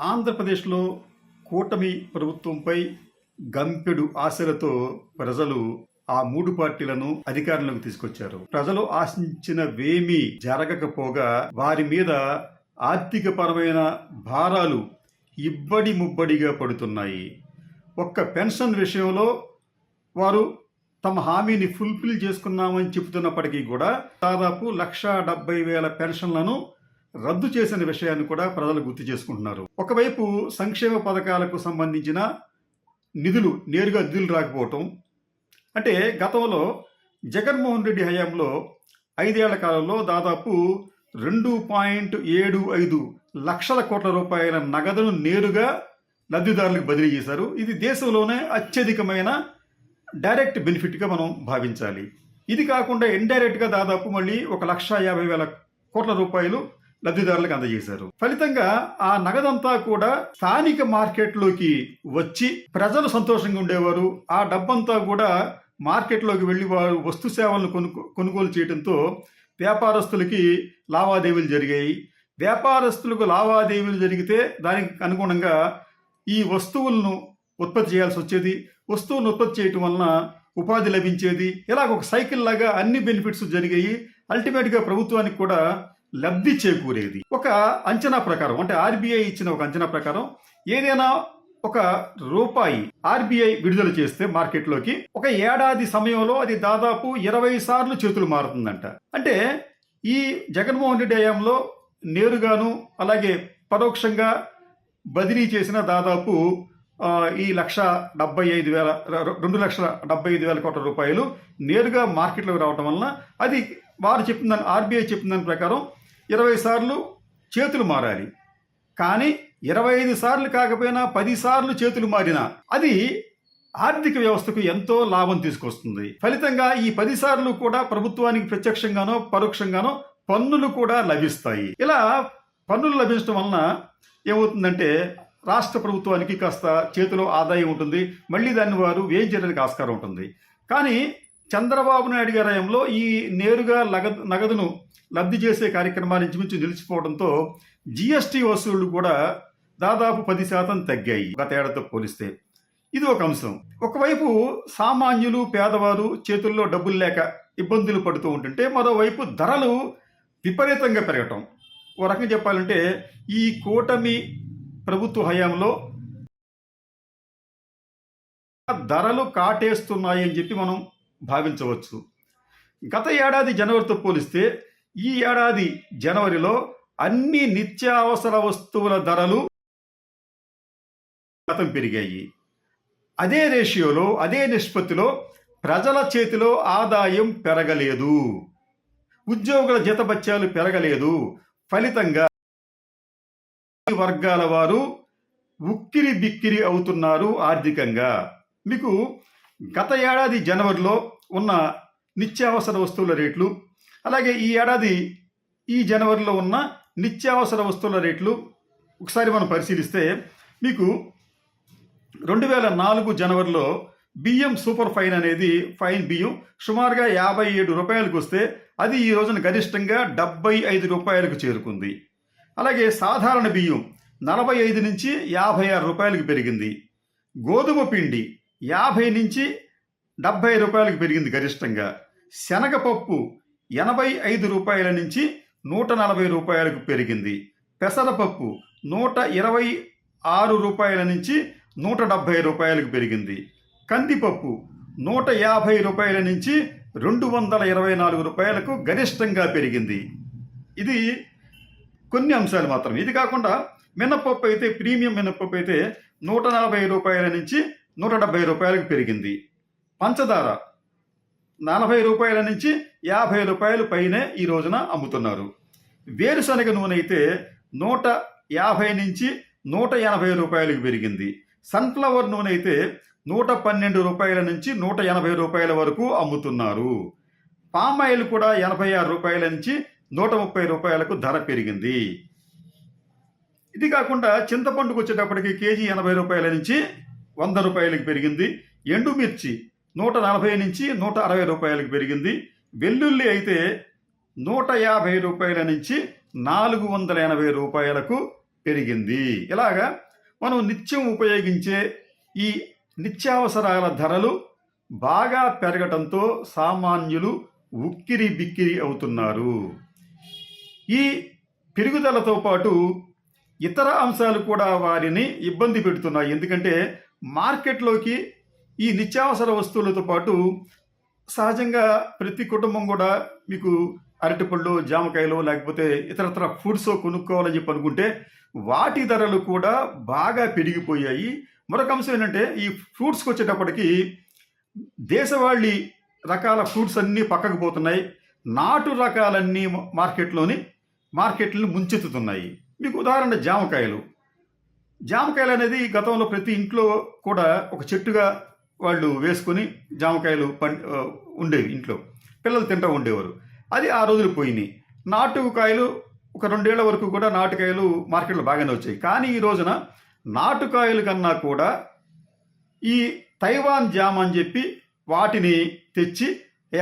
ఆంధ్రప్రదేశ్లో కూటమి ప్రభుత్వంపై గంపెడు ఆశలతో ప్రజలు ఆ మూడు పార్టీలను అధికారంలోకి తీసుకొచ్చారు. ప్రజలు ఆశించినవేమీ జరగకపోగా వారి మీద ఆర్థిక పరమైన భారాలు ఇబ్బడి ముబ్బడిగా పడుతున్నాయి. ఒక్క పెన్షన్ విషయంలో వారు తమ హామీని ఫుల్ఫిల్ చేసుకున్నామని చెబుతున్నప్పటికీ కూడా దాదాపు 1,70,000 పెన్షన్లను రద్దు చేసిన విషయాన్ని కూడా ప్రజలు గుర్తు చేసుకుంటున్నారు. ఒకవైపు సంక్షేమ పథకాలకు సంబంధించిన నేరుగా నిధులు రాకపోవటం, అంటే గతంలో జగన్మోహన్ రెడ్డి హయాంలో 5 ఏళ్ల కాలంలో దాదాపు 2.75 లక్షల కోట్ల రూపాయల నగదును నేరుగా లబ్ధిదారులకు బదిలీ చేశారు. ఇది దేశంలోనే అత్యధికమైన డైరెక్ట్ బెనిఫిట్గా మనం భావించాలి. ఇది కాకుండా ఇండైరెక్ట్గా దాదాపు మళ్ళీ 1,50,000 కోట్ల రూపాయలు లబ్ధిదారులకు అందజేశారు. ఫలితంగా ఆ నగదంతా కూడా స్థానిక మార్కెట్లోకి వచ్చి ప్రజలు సంతోషంగా ఉండేవారు. ఆ డబ్బంతా కూడా మార్కెట్లోకి వెళ్ళి వారు వస్తు సేవలను కొనుగోలు చేయడంతో వ్యాపారస్తులకి లావాదేవీలు జరిగాయి. వ్యాపారస్తులకు లావాదేవీలు జరిగితే దానికి అనుగుణంగా ఈ వస్తువులను ఉత్పత్తి చేయాల్సి వచ్చేది. వస్తువులను ఉత్పత్తి చేయటం వలన ఉపాధి లభించేది. ఇలాగ ఒక సైకిల్ లాగా అన్ని బెనిఫిట్స్ జరిగాయి. అల్టిమేట్గా ప్రభుత్వానికి కూడా లబ్ధి చేకూరేది. ఒక అంచనా ప్రకారం, అంటే ఆర్బీఐ ఇచ్చిన ఒక అంచనా ప్రకారం ఏదైనా ఒక రూపాయి ఆర్బీఐ విడుదల చేస్తే మార్కెట్లోకి ఒక ఏడాది సమయంలో అది దాదాపు 20 సార్లు చేతులు మారుతుందంట. అంటే ఈ జగన్మోహన్ రెడ్డి హయాంలో నేరుగాను అలాగే పరోక్షంగా బదిలీ చేసిన దాదాపు ఈ 2,75,000 కోట్ల రూపాయలు నేరుగా మార్కెట్లోకి రావడం వలన అది వారు చెప్పిందని, ఆర్బీఐ చెప్పిన దాని ప్రకారం 20 సార్లు చేతులు మారాలి. కానీ 25 సార్లు కాకపోయినా 10 సార్లు చేతులు మారినా అది ఆర్థిక వ్యవస్థకు ఎంతో లాభం తీసుకొస్తుంది. ఫలితంగా ఈ 10 సార్లు కూడా ప్రభుత్వానికి ప్రత్యక్షంగానో పరోక్షంగానో పన్నులు కూడా లభిస్తాయి. ఇలా పన్నులు లభించడం వలన ఏమవుతుందంటే రాష్ట్ర ప్రభుత్వానికి కాస్త చేతిలో ఆదాయం ఉంటుంది. మళ్ళీ దాన్ని వారు వ్యయం చేయడానికి ఆస్కారం ఉంటుంది. కానీ చంద్రబాబు నాయుడు గారి హయాంలో ఈ నేరుగా నగదును లబ్ధి చేసే కార్యక్రమాల నుంచి నిలిచిపోవడంతో జిఎస్టీ వసూళ్లు కూడా దాదాపు 10% తగ్గాయి గత ఏడాదితో పోలిస్తే. ఇది ఒక అంశం. ఒకవైపు సామాన్యులు పేదవారు చేతుల్లో డబ్బులు లేక ఇబ్బందులు పడుతూ ఉంటుంటే, మరోవైపు ధరలు విపరీతంగా పెరగటం. ఓ రకంగా చెప్పాలంటే ఈ కూటమి ప్రభుత్వ హయాంలో ధరలు కాటేస్తున్నాయి అని చెప్పి మనం భావించవచ్చు. గత ఏడాది జనవరితో పోలిస్తే ఈ ఏడాది జనవరిలో అన్ని నిత్యావసర వస్తువుల ధరలు పెరిగాయి. అదే రేషియోలో, అదే నిష్పత్తిలో ప్రజల చేతిలో ఆదాయం పెరగలేదు, ఉద్యోగుల జీతభత్యాలు పెరగలేదు. ఫలితంగా వర్గాల వారు ఉక్కిరి బిక్కిరి అవుతున్నారు ఆర్థికంగా. మీకు గత ఏడాది జనవరిలో ఉన్న నిత్యావసర వస్తువుల రేట్లు, అలాగే ఈ ఏడాది ఈ జనవరిలో ఉన్న నిత్యావసర వస్తువుల రేట్లు ఒకసారి మనం పరిశీలిస్తే, మీకు 2004 జనవరిలో బియ్యం సూపర్ ఫైన్ అనేది ఫైన్ బియ్యం సుమారుగా 57 రూపాయలకు వస్తే అది ఈ రోజున గరిష్టంగా 75 రూపాయలకు చేరుకుంది. అలాగే సాధారణ బియ్యం 45 నుంచి 56 రూపాయలకు పెరిగింది. గోధుమ పిండి 50 నుంచి 70 రూపాయలకు పెరిగింది గరిష్టంగా. శనగపప్పు 85 రూపాయల నుంచి 140 రూపాయలకు పెరిగింది. పెసరపప్పు 126 రూపాయల నుంచి 170 రూపాయలకు పెరిగింది. కందిపప్పు 150 రూపాయల నుంచి 224 రూపాయలకు గరిష్టంగా పెరిగింది. ఇది కొన్ని అంశాలు మాత్రం. ఇది కాకుండా మినపప్పు అయితే, ప్రీమియం మినపప్పు అయితే 140 రూపాయల నుంచి 170 రూపాయలకు పెరిగింది. పంచదార 40 రూపాయల నుంచి 50 రూపాయలు పైనే ఈ రోజున అమ్ముతున్నారు. వేరుశనగ నూనె అయితే 150 నుంచి 180 రూపాయలకు పెరిగింది. సన్ఫ్లవర్ నూనె అయితే 112 రూపాయల నుంచి 180 రూపాయల వరకు అమ్ముతున్నారు. పామాయిల్ కూడా 86 రూపాయల నుంచి 130 రూపాయలకు ధర పెరిగింది. ఇది కాకుండా చింతపండుకు వచ్చేటప్పటికి కేజీ 80 రూపాయల నుంచి 100 రూపాయలకు పెరిగింది. ఎండుమిర్చి 140 నుంచి 160 రూపాయలకు పెరిగింది. వెల్లుల్లి అయితే 150 రూపాయల నుంచి 480 రూపాయలకు పెరిగింది. ఇలాగా మనం నిత్యం ఉపయోగించే ఈ నిత్యావసరాల ధరలు బాగా పెరగటంతో సామాన్యులు ఉక్కిరి బిక్కిరి అవుతున్నారు. ఈ పెరుగుదలతో పాటు ఇతర అంశాలు కూడా వారిని ఇబ్బంది పెడుతున్నాయి. ఎందుకంటే మార్కెట్లోకి ఈ నిత్యావసర వస్తువులతో పాటు సహజంగా ప్రతి కుటుంబం కూడా మీకు అరటిపళ్ళు, జామకాయలు లేకపోతే ఇతరత్ర ఫుడ్స్ కొనుక్కోవాలని చెప్పి అనుకుంటే వాటి ధరలు కూడా బాగా పెరిగిపోయాయి. మరొక అంశం ఏంటంటే ఈ ఫ్రూట్స్కి వచ్చేటప్పటికి దేశవాళీ రకాల ఫ్రూట్స్ అన్నీ పక్కకు పోతున్నాయి. నాటు రకాలన్నీ మార్కెట్లను ముంచెత్తుతున్నాయి. మీకు ఉదాహరణ జామకాయలు అనేది గతంలో ప్రతి ఇంట్లో కూడా ఒక చెట్టుగా వాళ్ళు వేసుకొని జామకాయలు ఉండేవి, ఇంట్లో పిల్లలు తింటూ ఉండేవారు. అది ఆ రోజులు పోయినాయి. నాటుకాయలు ఒక 2 ఏళ్ల వరకు కూడా నాటుకాయలు మార్కెట్లో బాగానే వచ్చాయి. కానీ ఈ రోజున నాటుకాయల కన్నా కూడా ఈ తైవాన్ జామ్ అని చెప్పి వాటిని తెచ్చి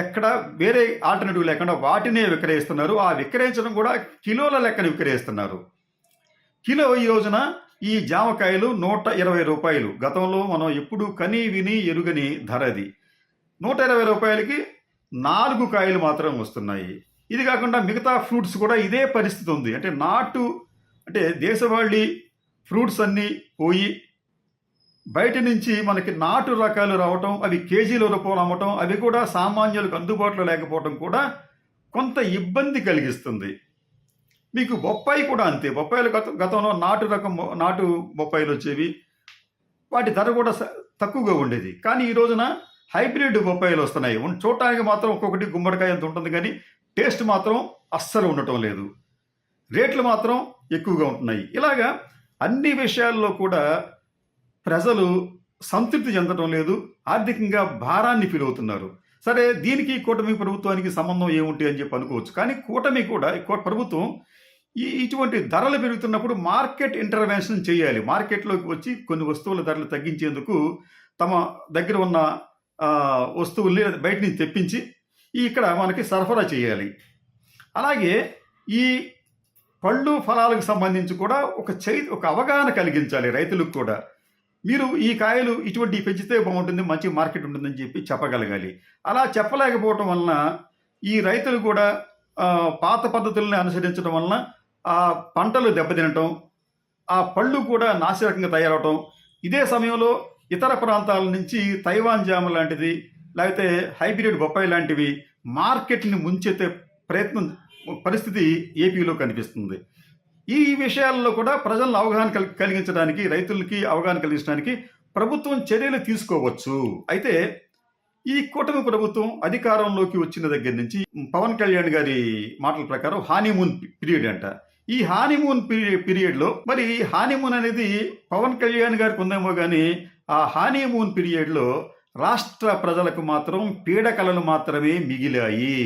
ఎక్కడ వేరే ఆల్టర్నేటివ్ లేకుండా వాటినే విక్రయిస్తున్నారు. ఆ విక్రయించడం కూడా కిలోల లెక్కన విక్రయిస్తున్నారు. కిలో ఈ రోజున ఈ జామకాయలు 120 రూపాయలు. గతంలో మనం ఎప్పుడు కని విని ఎరుగని ధర అది. 120 రూపాయలకి 4 కాయలు మాత్రం వస్తున్నాయి. ఇది కాకుండా మిగతా ఫ్రూట్స్ కూడా ఇదే పరిస్థితి ఉంది. అంటే దేశవాళీ ఫ్రూట్స్ అన్నీ పోయి బయట నుంచి మనకి నాటు రకాలు రావటం, అవి కేజీల రూపాయలు అమ్మటం, అవి కూడా సామాన్యులకు అందుబాటులో లేకపోవటం కూడా కొంత ఇబ్బంది కలిగిస్తుంది. మీకు బొప్పాయి కూడా అంతే. బొప్పాయిలు గతంలో నాటు బొప్పాయిలు వచ్చేవి, వాటి ధర కూడా తక్కువగా ఉండేది. కానీ ఈ రోజున హైబ్రిడ్ బొప్పాయిలు వస్తున్నాయి. చూడటానికి మాత్రం ఒక్కొక్కటి గుమ్మడికాయ అంత ఉంటుంది, కానీ టేస్ట్ మాత్రం అస్సలు ఉండటం లేదు. రేట్లు మాత్రం ఎక్కువగా ఉంటున్నాయి. ఇలాగా అన్ని విషయాల్లో కూడా ప్రజలు సంతృప్తి చెందడం లేదు, ఆర్థికంగా భారాన్ని ఫీల్ అవుతున్నారు. సరే, దీనికి కూటమి ప్రభుత్వానికి సంబంధం ఏముంటి అని చెప్పి అనుకోవచ్చు. కానీ ప్రభుత్వం ఇటువంటి ధరలు పెరుగుతున్నప్పుడు మార్కెట్ ఇంటర్వెన్షన్ చేయాలి. మార్కెట్లోకి వచ్చి కొన్ని వస్తువుల ధరలు తగ్గించేందుకు తమ దగ్గర ఉన్న వస్తువుల్ని బయట నుంచి తెప్పించి ఇక్కడ మనకి సరఫరా చేయాలి. అలాగే ఈ పళ్ళు ఫలాలకు సంబంధించి కూడా ఒక అవగాహన కలిగించాలి రైతులకు కూడా. మీరు ఈ కాయలు ఇటువంటి పెంచితే బాగుంటుంది, మంచి మార్కెట్ ఉంటుందని చెప్పి చెప్పగలగాలి. అలా చెప్పలేకపోవటం వలన ఈ రైతులు కూడా పాత పద్ధతుల్ని అనుసరించడం వలన ఆ పంటలు దెబ్బతినటం, ఆ పళ్ళు కూడా నాసిరకంగా తయారవటం. ఇదే సమయంలో ఇతర ప్రాంతాల నుంచి తైవాన్ జామ లాంటిది లేకపోతే హైబ్రిడ్ బొప్పాయి లాంటివి మార్కెట్ని ముంచెత్తే పరిస్థితి ఏపీలో కనిపిస్తుంది. ఈ విషయాల్లో కూడా ప్రజలను అవగాహన కలిగించడానికి, రైతులకి అవగాహన కలిగించడానికి ప్రభుత్వం చర్యలు తీసుకోవచ్చు. అయితే ఈ కూటమి ప్రభుత్వం అధికారంలోకి వచ్చిన దగ్గర నుంచి పవన్ కళ్యాణ్ గారి మాటల ప్రకారం హానీమూన్ పీరియడ్ అంట. ఈ హానీమూన్ పీరియడ్లో మరి హానీమూన్ అనేది పవన్ కళ్యాణ్ గారికి ఉందేమో కానీ ఆ హానీమూన్ పీరియడ్లో రాష్ట్ర ప్రజలకు మాత్రం పీడకలలు మాత్రమే మిగిలాయి.